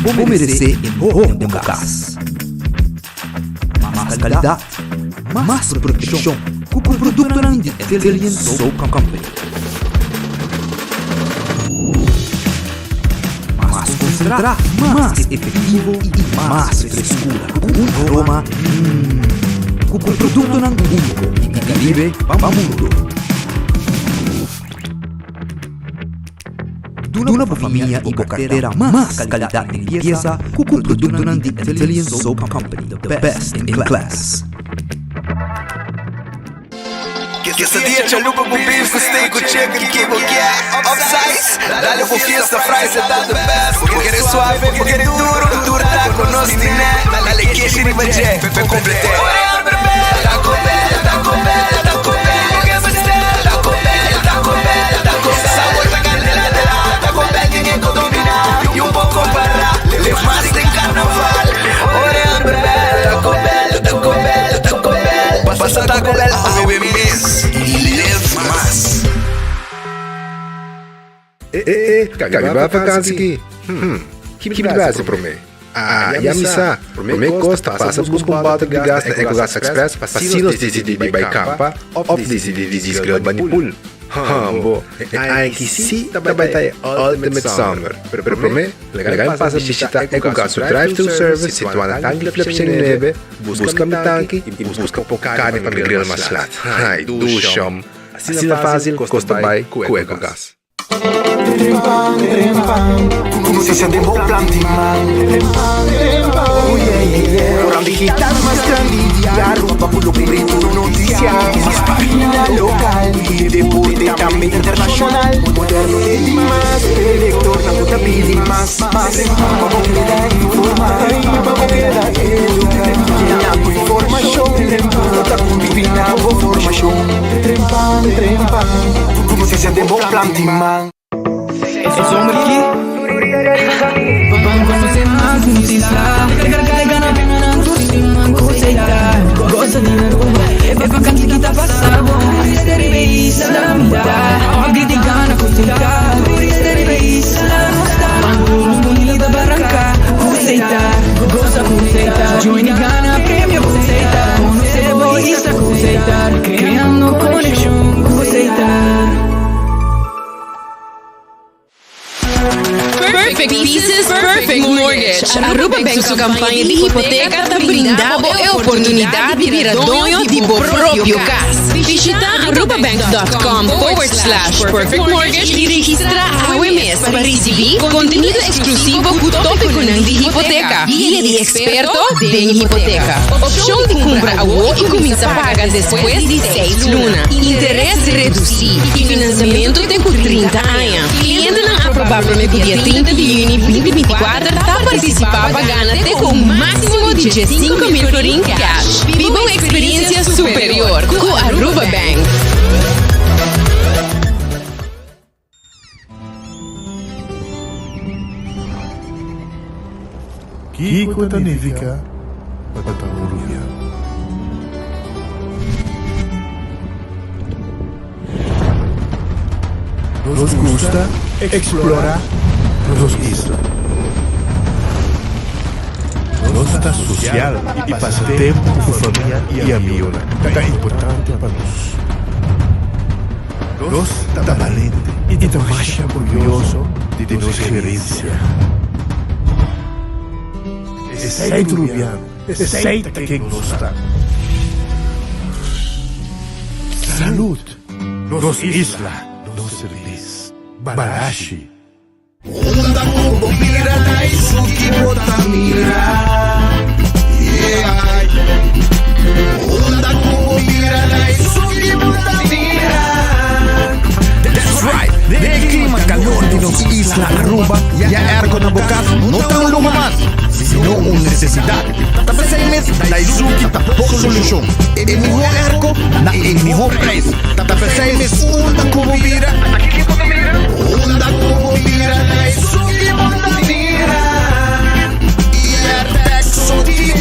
vou merecer em Democas. Mais qualidade, mais proteção, com o produto de Italian Soap Company. Mais concentrado, mais efetivo e mais frescura, com aroma, com o produto único e Caribe para o mundo. Duna por família e por carteira mais qualidade de limpeza com o produto de Italian Soap Company, the best in class. Quesadilla, chalupa com beef, com steak, com chicken, kibo, yeah, upsize. Dale por fiesta, fries, tá the best. Porque querer suave, porque querer duro, dura tá com nós, né? Dale queijo e ribajet, pra completar. Taco Bell, Taco Bell, Taco Bell. Taco Bell, Taco Bell, Taco Bell. Sabor da canela, Taco Bell, ninguém domina. E pouco para, levar mais em carnaval. Taco Bell, Taco Bell, Taco Bell. Passa Taco Bell, a beber mais e leve mais. Kagaba vakansi ki. Que base para mim? Yamisa, para mim costa passa por combate de gás na EcoGas Express, facilos de Baicampa, op de Banipul. Bo, aqui sim também tem Ultimate Summer. Pero para mim, legal passa de visitar EcoGas Drive-Thru Service, situado na tanque Flips em neve, busca meu tanque e busca um pouco carne para me grill mais lat. Ai, ducham. Assim é fácil, costa bem com EcoGas. Notícia de bom plantiman. Program digital más grande. Arroba pulo preto noticia. Más página local. Y deporte también internacional. Moderno y más. Elector na puta pili más. Vamos quedar informado. Vamos quedar educado. Información. Nota con divina formación. Notícia de bom plantiman. Esse sombra aqui vamos conhecer mais notícias. Carrega na pena por cima, conceitar. Gosta de naruma, é vacante que tá passando. Isso não me dá. Ó, criticando, conceitar. Isso não está. Todo mundo da barranca, conceitar. Gosta conceitar. Join Gana, prêmio conceitar. Conhecer boísta, conceitar. Criando conexão, conceitar. Perfect Pieces, Perfect Mortgage. Aruba Bank sua campanha de hipoteca está brindando a oportunidade de vir a dono de seu próprio casa. Visita arubabank.com/perfect mortgage e registra a OMS para receber conteúdo exclusivo com tópico de hipoteca, guia de experto de hipoteca, opção de compra a e começa a pagar depois de 6 lunas, interesse reduzido e financiamento até por 30 anos. Cliente não aprovado no dia 30 de junho de 2024 está participando pagando até com um máximo de 5.000 florins cash. Viva uma experiência superior com a Aruba Bank. Kiko Tanivika Patatauruya. Nos gusta explorar nos islas. Nos está social e passa tempo com família e amigos. É importante para nós. Nós está valente e está mais orgulhoso de nossa gerência. Aceita o Rubiano, aceita quem gosta. Saúde, nos isla, nos serviço. Barashi. Onda como mira na isso que bota mira. Onda como mira na isso que bota mira. That's right. De clima calor de nos isla Aruba e a ergo na boca não tá um lugar mais, sino uma necessidade. Tá pensando mesmo da isso que tá pouco solução. E melhor ergo na melhor preço. Tá pensando mesmo onda como mira. Onda como mira na isso que bota mira. E a texto de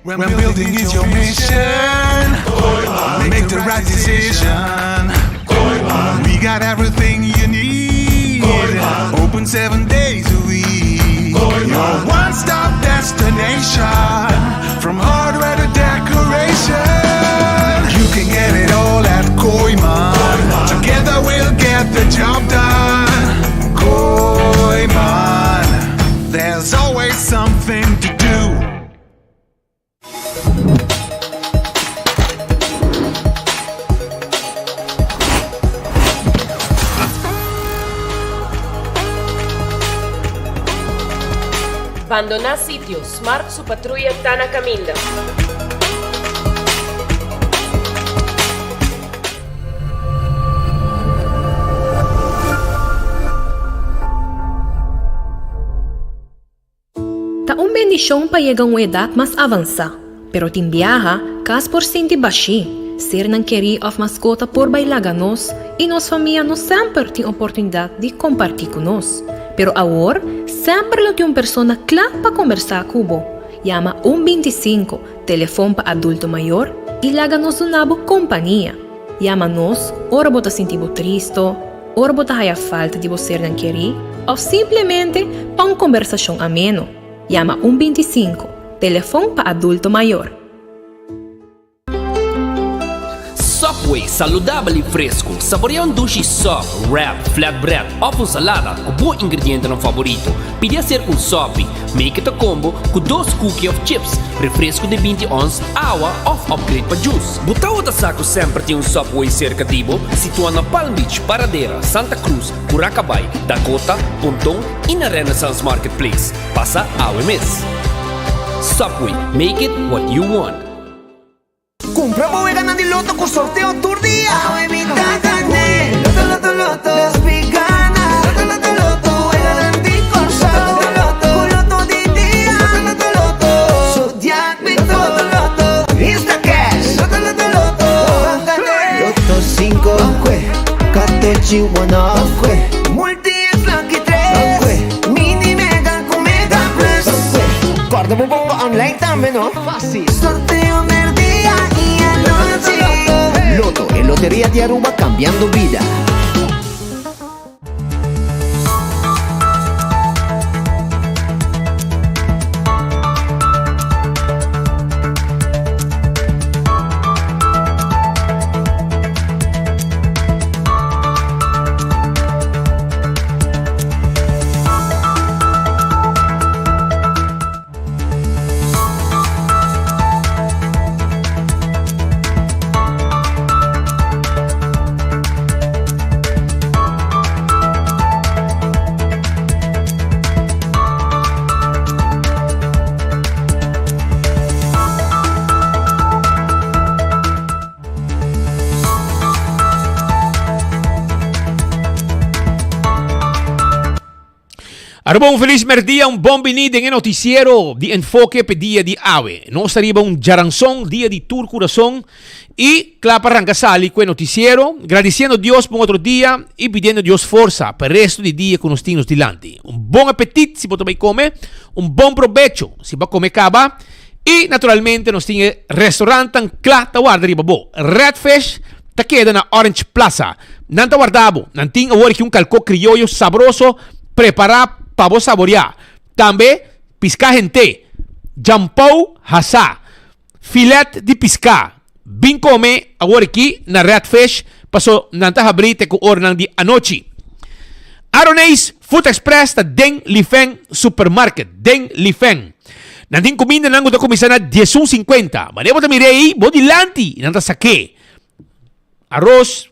when building is your mission, make the right decision. We got everything you need. Open 7 days a week. You're nation, from hardware to decoration. You can get it all at Koiman. Together we'll get the job done. Koiman, there's always something to do. Abandonar sitio, Smart su patrulla está na caminda. Ta un bendición pa llegar a una edad más avanzada, pero tin viaja cas por senti baixi, ser nan querer of mascota por bailar nos e nos família não sempre tem oportunidade de compartilhar com nós. Pero agora, sempre lo tem uma pessoa clara para conversar com você. Llama 125, telefone para adulto maior e laga-nos uma boa companhia. Llama-nos, ora você sentir triste, ora você tem falta de você não querer, ou simplesmente para uma conversação ameno. Llama 125, telefone para adulto maior. Subway, saudável e fresco. Saboreia um duche soft, wrap, flatbread ou com salada com bom ingrediente no favorito. Pide ser um sopi, make it a combo com 2 cookies of chips, refresco de 20 ons, água ou upgrade para juice. Buta outra saco sempre tem um Subway cerca de você, situado na Palm Beach, Paradera, Santa Cruz, Curacabai, Dakota, Pontón e na Renaissance Marketplace. Passa a mês. Subway, make it what you want. Compramos y ganando el loto con sorteo tour día. Bebita gané. Loto, loto, loto. Las veganas. Loto, loto, loto. El alantico. Loto, loto. Loto di día. Loto, loto, loto. Zodiac Victor. Loto, loto. Instacash. Loto, loto, loto. Loto 5. Catechi 1 Multi es Lucky 3. Mini Mega con Mega Plus. Guarda un poco online también, ¿no? Fácil. Sorteo del día y anoche. Loto, en Lotería de Aruba, cambiando vida. Arbon feliz merdia, un buon venida en el noticiero de enfoque pe dia de ave. Nos arriba un jaranzón, dia de tour corazón y clapa arranca sali con el noticiero, agradeciendo a Dios por otro día y pidiendo a Dios fuerza para el resto del día con los tinos delante. Un buen apetito si vos también come, un buen provecho si va a comer cava y naturalmente nos tiene restaurante tan clata guarda riba bo. Redfish ta queda na Orange Plaza. Nanta guardabo, nanting ahora que un calco criollo sabroso preparado para vos saborear. También pisca gente, jampou hasa, filet de pisca. Vim comer agora aqui na Redfish, passou nanta abrite com ornang de anoche. Aronês Food Express ta Deng Lifeng Supermarket, Deng Lifeng. Nanting comida nango da komisana 10.50. Manebo ta mirei, bodilanti, nanta sake. Arroz,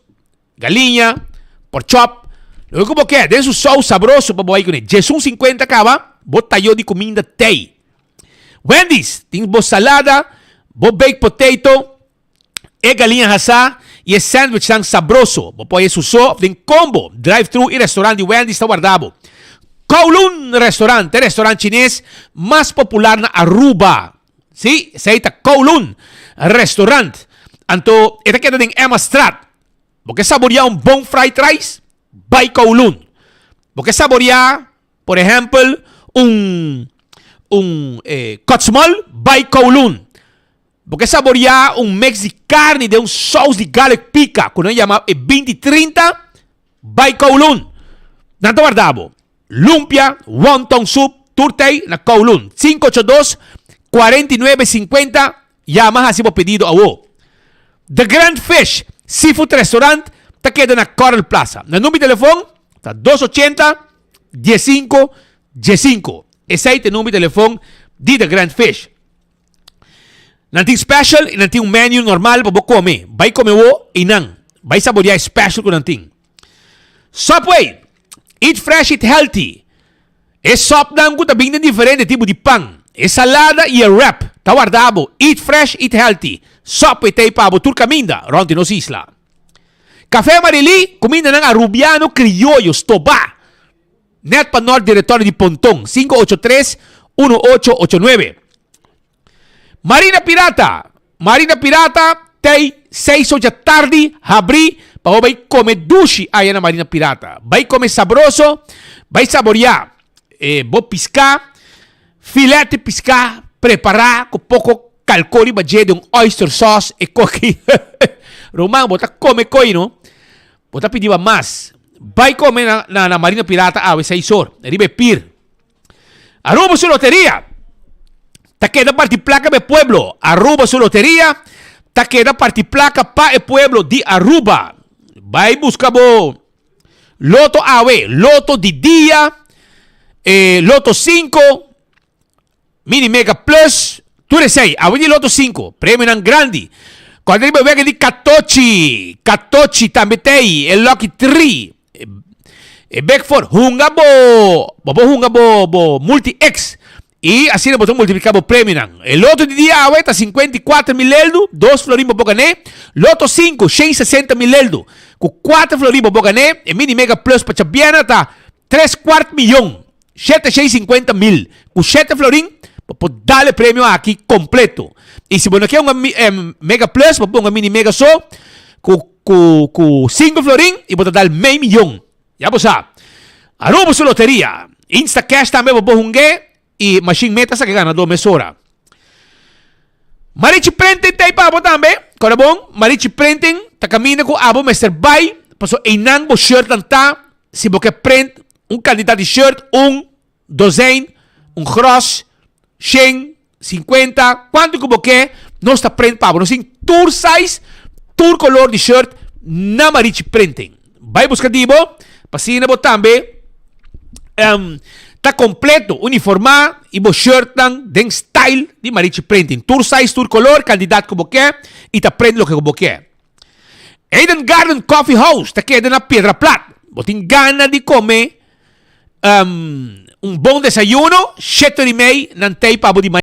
galinha, pork chop. Lo que você quer, den su sal sabroso para botar com ele. 10.50 acaba, botayo de comida tei. Wendy's, tem bo salada, bo baked potato, e galinha assada e sandwich tão sabroso. Bo pode su so, tem combo, drive-thru e restaurante de Wendy's está guardado. Kowloon restaurante chinês mais popular na Aruba. Sí, se llama Kowloon restaurante. Anto, esta queda en Emma Strat. Porque saborear un bom fried rice, by Kowloon. Porque saborear, por ejemplo, un cotsmol, by Kowloon. Porque saborear un mix de carne de un sauce de garlic pica, que nos llama 2030, by Kowloon. Nanto guardabo. Lumpia, wonton soup, turtei na Kowloon. 49.50. Llama hasi mo pedido awo. The Grand Fish Seafood Restaurant ta queda na Coral Plaza. Na número de telefone ta 280-15-15. Esse aí é o número de telefone de The Grand Fish. Nanti special e nanti um menu normal para comer. Vai comer o e não. Vai saborear special com nanti. Subway. Eat fresh, eat healthy. É sop na um bem diferente tipo de pão. É salada e é wrap. Tá guardado. Eat fresh, eat healthy. Subway tayo pa abo turcaminda. Ronti nos isla. Café Marili. Comida ng Arubiano Criollo Stoba. Net pa North Directorio de Pontong. 583-1889. Marina Pirata. Marina Pirata. Tay 6 da tarde. Abri. Para vai comer dushi aí na Marina Pirata. Vai comer sabroso. Vai saborear. Vou piscar. Filete piscar. Preparar com pouco calcoli budget de oyster sauce e coqui. Romão, bota come coi, no? Bota pedir mais. Vai comer na Marina Pirata. Ah, 6 horas. Ribe Pir. Aruba su lotería. Ta queda parte placa de pueblo. Aruba su lotería. Ta queda parte placa pa el pueblo de Aruba. Vai buscar bo Loto AW, Loto de dia, Loto 5, Mini Mega Plus, tu sei, avete Loto 5, premio nan grandi. Quando arriva vega di Catochi também tem, e Lucky 3, e Beckford, hunga bo multi-X. E assim nós multiplicar o prêmio. O loto de dia está 54 mil euros, 2 florim para bocané. Loto 5, 160 mil euros, com 4 florim para bocané. E Mini Mega Plus para Chabiana está 3/4 milhão, 750 mil. Com 7 florim, para dar o prêmio aqui completo. E se você quer Mega Plus, para pôr Mini Mega só, com 5 florim, e para dar meio milhão. Já você sabe. Aruba sua loteria. Insta Cash também para pôr e machine meta sa que gana 2 mesora. Marichi Printing tayo pa abo tambe. Kora bong, Marichi Printing, takamina ko abo Mr. Bay, paso inang bo shirt lang ta, si bo ke print, candidato de shirt, dozen, cross, 100, 50, quanto ko bo ke, no sta print pa abo, no sing tour size, tour color de shirt, na Marichi Printing. Bay busca dibo, pasina bo tambe, está completo, uniformado e o shirt den style de Marichi Printing. Tour size, tour color, candidato como quer e tá prende lo que como quer. Eden Garden Coffee House, tá queda na Piedra Plata. Botin gana de comer bom desayuno, 7:30 nantei para de